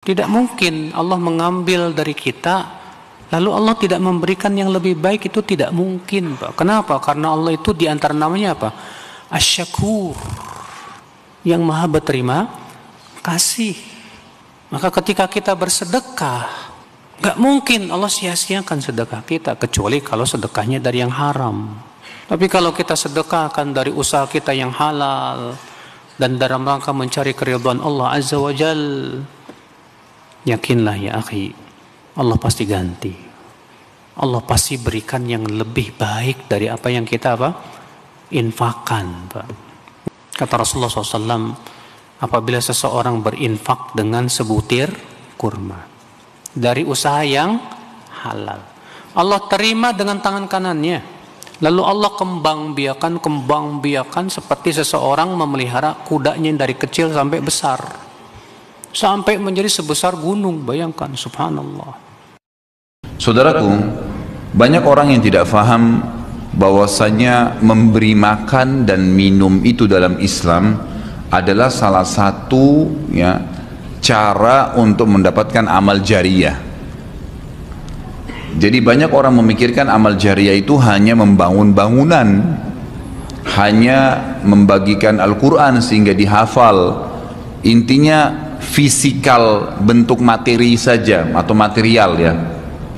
Tidak mungkin Allah mengambil dari kita lalu Allah tidak memberikan yang lebih baik, itu tidak mungkin, Pak. Kenapa? Karena Allah itu di antara namanya apa? Asy-Syakur, yang maha berterima kasih. Maka ketika kita bersedekah, gak mungkin Allah sia-siakan sedekah kita, kecuali kalau sedekahnya dari yang haram. Tapi kalau kita sedekahkan dari usaha kita yang halal dan dalam rangka mencari keridhaan Allah Azza wa Jal, yakinlah ya akhi, Allah pasti ganti. Allah pasti berikan yang lebih baik dari apa yang kita infakkan, Pak. Kata Rasulullah SAW, apabila seseorang berinfak dengan sebutir kurma dari usaha yang halal, Allah terima dengan tangan kanannya. Lalu Allah kembang biakan seperti seseorang memelihara kudanya dari kecil sampai besar, sampai menjadi sebesar gunung. Bayangkan, subhanallah. Saudaraku, banyak orang yang tidak faham bahwasanya memberi makan dan minum itu dalam Islam adalah salah satu cara untuk mendapatkan amal jariyah. Jadi banyak orang memikirkan amal jariyah itu hanya membangun bangunan, hanya membagikan Al-Quran sehingga dihafal. Intinya fisikal, bentuk materi saja atau material ya.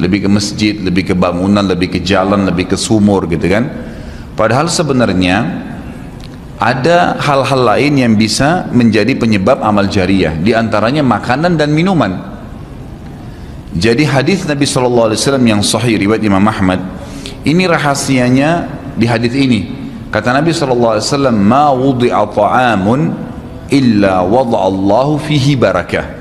Lebih ke masjid, lebih ke bangunan, lebih ke jalan, lebih ke sumur gitu kan. Padahal sebenarnya ada hal-hal lain yang bisa menjadi penyebab amal jariyah, di antaranya makanan dan minuman. Jadi hadis Nabi SAW yang sahih riwayat Imam Ahmad, ini rahasianya di hadis ini. Kata Nabi SAW, ma wudi'a ta'amun illa wada'allahu fihi barakah.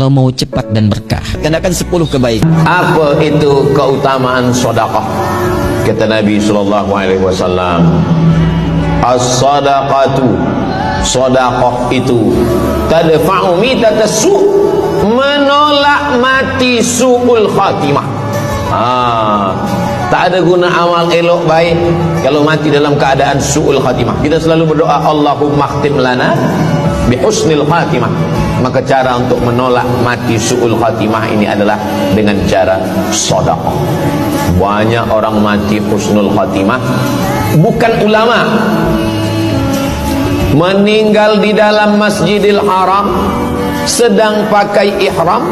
Kalau mau cepat dan berkah, kenakan 10 kebaikan. Apa itu keutamaan sedekah? Kata Nabi SAW, as-sadaqatu, sedekah itu tadfa'u mitatas su', menolak mati su'ul khatimah. Tak ada guna amal elok baik kalau mati dalam keadaan su'ul khatimah. Kita selalu berdoa, Allahumma khtim lana bihusnil khatimah. Maka cara untuk menolak mati su'ul khatimah ini adalah dengan cara sedekah. Banyak orang mati husnul khatimah, bukan ulama, meninggal di dalam Masjidil Haram sedang pakai ihram,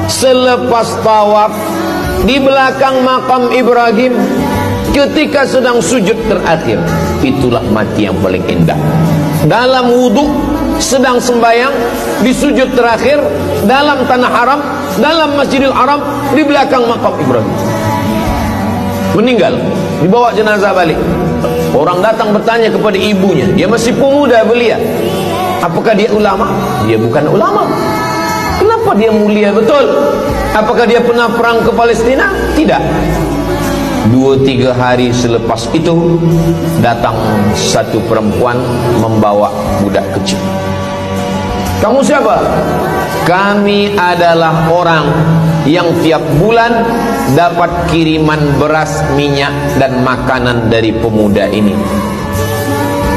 selepas tawaf di belakang makam Ibrahim, ketika sedang sujud terakhir. Itulah mati yang paling indah. Dalam wudhu, sedang sembahyang, di sujud terakhir, dalam tanah haram, dalam Masjidil Haram, di belakang makam Ibrahim. Meninggal, dibawa jenazah balik. Orang datang bertanya kepada ibunya, dia masih pemuda belia, apakah dia ulama? Dia bukan ulama. Kenapa dia mulia betul? Apakah dia pernah perang ke Palestina? Tidak. 2-3 hari selepas itu datang satu perempuan membawa budak kecil. Kamu siapa? Kami adalah orang yang tiap bulan dapat kiriman beras, minyak dan makanan dari pemuda ini.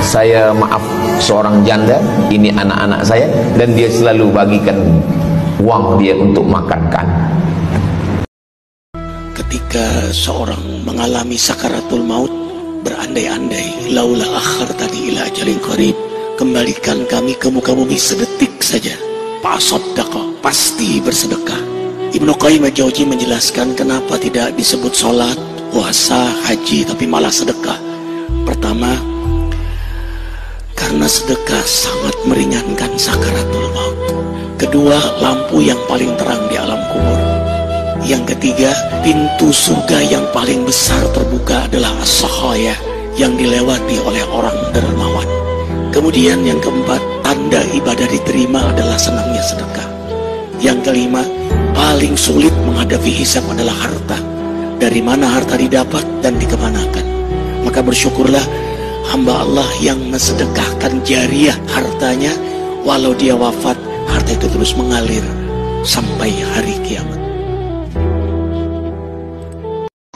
Saya maaf, seorang janda, ini anak-anak saya, dan dia selalu bagikan uang dia untuk makankan. Ketika seorang mengalami sakaratul maut, berandai-andai, laula akhartani ila ajalin qarib, kembalikan kami ke muka bumi sedetik saja. Fasaddaqa, pasti bersedekah. Ibnu Qayyim al-Jauzi menjelaskan kenapa tidak disebut sholat, puasa, haji, tapi malah sedekah. Pertama, karena sedekah sangat meringankan sakaratul maut. Kedua, lampu yang paling terang di alam kubur. Yang ketiga, pintu surga yang paling besar terbuka adalah as-sakhaya, yang dilewati oleh orang dermawan. Kemudian yang keempat, tanda ibadah diterima adalah senangnya sedekah. Yang kelima, paling sulit menghadapi hisab adalah harta. Dari mana harta didapat dan dikemanakan. Maka bersyukurlah hamba Allah yang mensedekahkan jariah hartanya, walau dia wafat, harta itu terus mengalir sampai hari kiamat.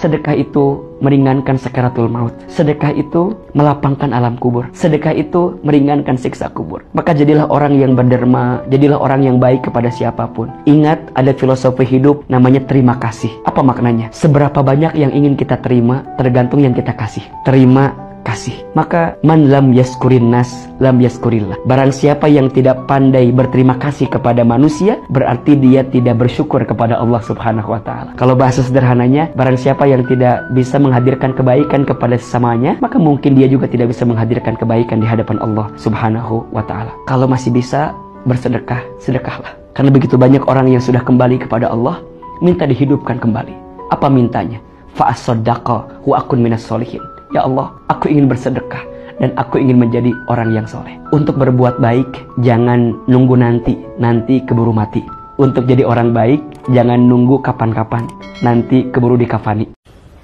Sedekah itu meringankan sakaratul maut. Sedekah itu melapangkan alam kubur. Sedekah itu meringankan siksa kubur. Maka jadilah orang yang berderma, jadilah orang yang baik kepada siapapun. Ingat, ada filosofi hidup namanya terima kasih. Apa maknanya? Seberapa banyak yang ingin kita terima tergantung yang kita kasih. Terima kasih. Maka man lam yaskurin nas lam yaskurillah. Barang siapa yang tidak pandai berterima kasih kepada manusia, berarti dia tidak bersyukur kepada Allah Subhanahu wa taala. Kalau bahasa sederhananya, barang siapa yang tidak bisa menghadirkan kebaikan kepada sesamanya, maka mungkin dia juga tidak bisa menghadirkan kebaikan di hadapan Allah Subhanahu wa taala. Kalau masih bisa bersedekah, sedekahlah. Karena begitu banyak orang yang sudah kembali kepada Allah, minta dihidupkan kembali. Apa mintanya? Fa'as-saddaqa wa akun minas solihin. Ya Allah, aku ingin bersedekah dan aku ingin menjadi orang yang soleh. Untuk berbuat baik, jangan nunggu nanti keburu mati. Untuk jadi orang baik, jangan nunggu kapan-kapan, nanti keburu dikafani.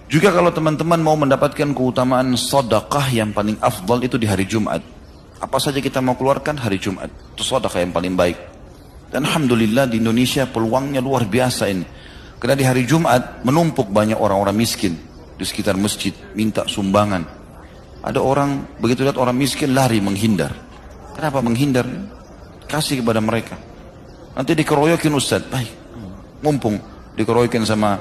Juga kalau teman-teman mau mendapatkan keutamaan sedekah yang paling afdal itu di hari Jumat. Apa saja kita mau keluarkan hari Jumat, itu sedekah yang paling baik. Dan alhamdulillah di Indonesia peluangnya luar biasa ini. Karena di hari Jumat menumpuk banyak orang-orang miskin di sekitar masjid, minta sumbangan. Ada orang, begitu lihat orang miskin, lari menghindar. Kenapa menghindar? Kasih kepada mereka. Nanti dikeroyokin Ustaz. Baik, mumpung dikeroyokin sama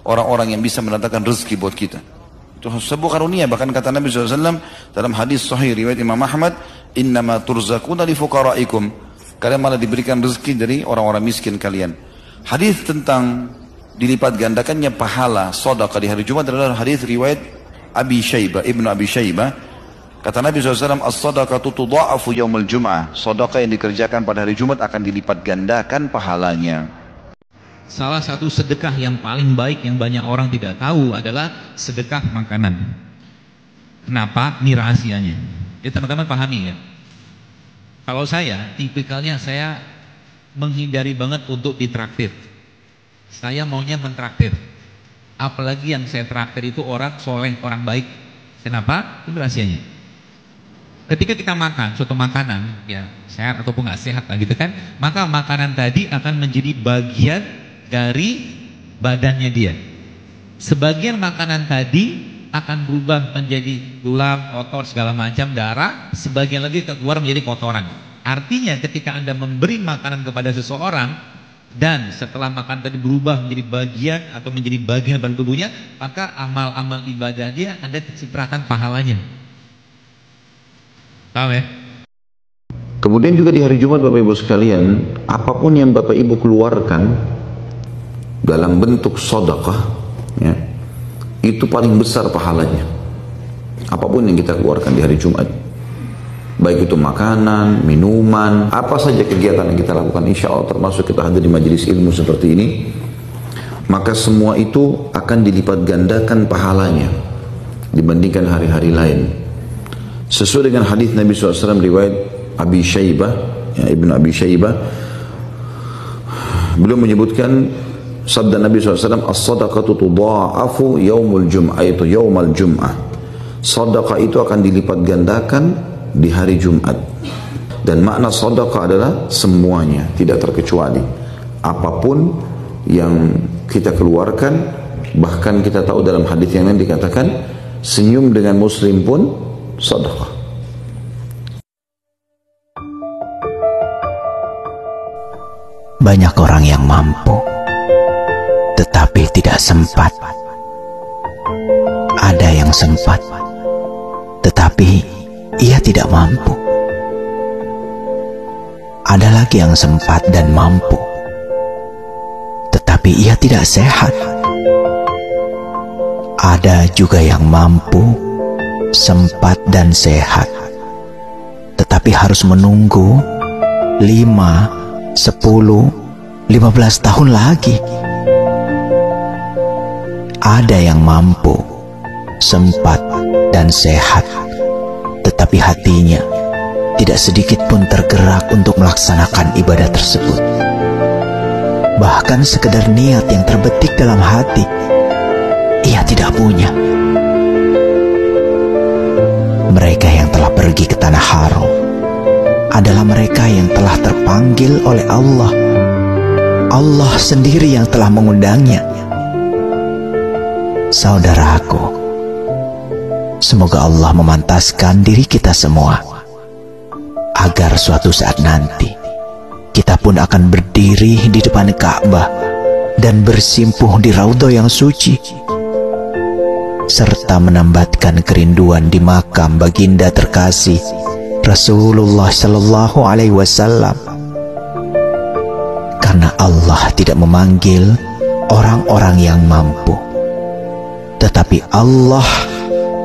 orang-orang yang bisa mendatangkan rezeki buat kita. Itu sebuah karunia. Bahkan kata Nabi SAW dalam hadis sahih riwayat Imam Ahmad, innama turzakuna li fuqaraikum. Kalian malah diberikan rezeki dari orang-orang miskin kalian. Hadis tentang dilipat gandakannya pahala sedekah di hari Jumat adalah hadis riwayat Abi Syaibah, Ibnu Abi Syaibah. Kata Nabi SAW, as-sadaqatu tudha'afu yaumul jum'ah. Sedekah yang dikerjakan pada hari Jumat akan dilipat gandakan pahalanya. Salah satu sedekah yang paling baik yang banyak orang tidak tahu adalah sedekah makanan. Kenapa? Ini rahasianya. Ya teman-teman pahami ya. Kalau saya, tipikalnya saya menghindari banget untuk ditraktir. Saya maunya mentraktir. Apalagi yang saya traktir itu orang soleh, orang baik. Kenapa? Itu rahasianya. Ketika kita makan suatu makanan, ya sehat ataupun nggak sehat lah gitu kan, maka makanan tadi akan menjadi bagian dari badannya dia. Sebagian makanan tadi akan berubah menjadi gula, kotor, segala macam, darah. Sebagian lagi keluar menjadi kotoran. Artinya ketika Anda memberi makanan kepada seseorang, dan setelah makan tadi berubah menjadi bagian atau menjadi bagian dari tubuhnya, maka amal-amal ibadah dia ada kecipratan pahalanya. Tahu ya? Kemudian juga di hari Jumat Bapak Ibu sekalian, apapun yang Bapak Ibu keluarkan dalam bentuk sedekah, ya, itu paling besar pahalanya. Apapun yang kita keluarkan di hari Jumat, baik itu makanan, minuman, apa saja kegiatan yang kita lakukan, insya Allah termasuk kita hadir di majelis ilmu seperti ini, maka semua itu akan dilipat gandakan pahalanya dibandingkan hari-hari lain. Sesuai dengan hadis Nabi SAW riwayat Abi Syaibah, ya, Ibnu Abi Syaibah, beliau menyebutkan sabda Nabi SAW, as-sadaqatu tudha'afu yaumul jum'ah, itu yaumal jum'ah. Sedekah itu akan dilipat gandakan di hari Jumat. Dan makna sedekah adalah semuanya, tidak terkecuali. Apapun yang kita keluarkan, bahkan kita tahu dalam hadis yang lain dikatakan senyum dengan muslim pun sedekah. Banyak orang yang mampu tetapi tidak sempat. Ada yang sempat tetapi ia tidak mampu. Ada lagi yang sempat dan mampu, tetapi ia tidak sehat. Ada juga yang mampu, sempat dan sehat, tetapi harus menunggu 5, 10, 15 tahun lagi. Ada yang mampu, sempat, dan sehat, tetapi hatinya tidak sedikit pun tergerak untuk melaksanakan ibadah tersebut. Bahkan sekedar niat yang terbetik dalam hati, ia tidak punya. Mereka yang telah pergi ke tanah haram adalah mereka yang telah terpanggil oleh Allah. Allah sendiri yang telah mengundangnya. Saudaraku, semoga Allah memantaskan diri kita semua agar suatu saat nanti kita pun akan berdiri di depan Ka'bah dan bersimpuh di raudhah yang suci, serta menambatkan kerinduan di makam baginda terkasih Rasulullah Sallallahu Alaihi Wasallam. Karena Allah tidak memanggil orang-orang yang mampu, tetapi Allah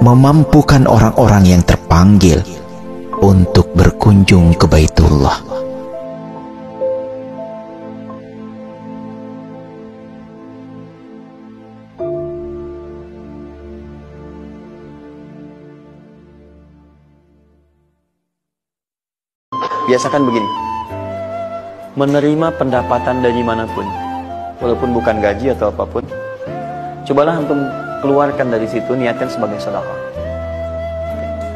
memampukan orang-orang yang terpanggil untuk berkunjung ke Baitullah. Biasakan begini, menerima pendapatan dari manapun, walaupun bukan gaji atau apapun, cobalah untuk keluarkan dari situ, niatkan sebagai sedekah.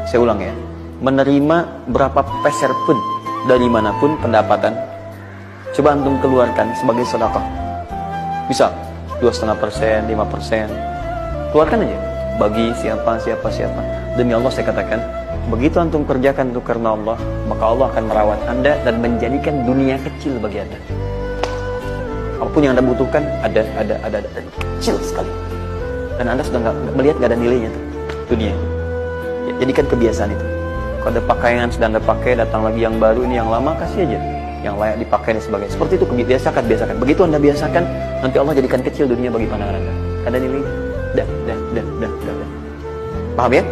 Saya ulang ya, menerima berapa peser pun dari manapun pendapatan, coba antum keluarkan sebagai sedekah. Bisa 2,5%, 5%, keluarkan aja, bagi siapa. Demi Allah saya katakan, begitu antum kerjakan itu karena Allah, maka Allah akan merawat anda dan menjadikan dunia kecil bagi anda. Apapun yang anda butuhkan ada kecil sekali, dan anda sudah melihat nggak ada nilainya tuh dunia. Ya, jadikan kebiasaan itu. Kalau ada pakaian sudah anda pakai, datang lagi yang baru, ini yang lama kasih aja, yang layak dipakai dan sebagainya. Seperti itu, biasakan. Begitu anda biasakan, nanti Allah jadikan kecil dunia bagi pandangan anda. Ada nilainya. Dah. Paham ya?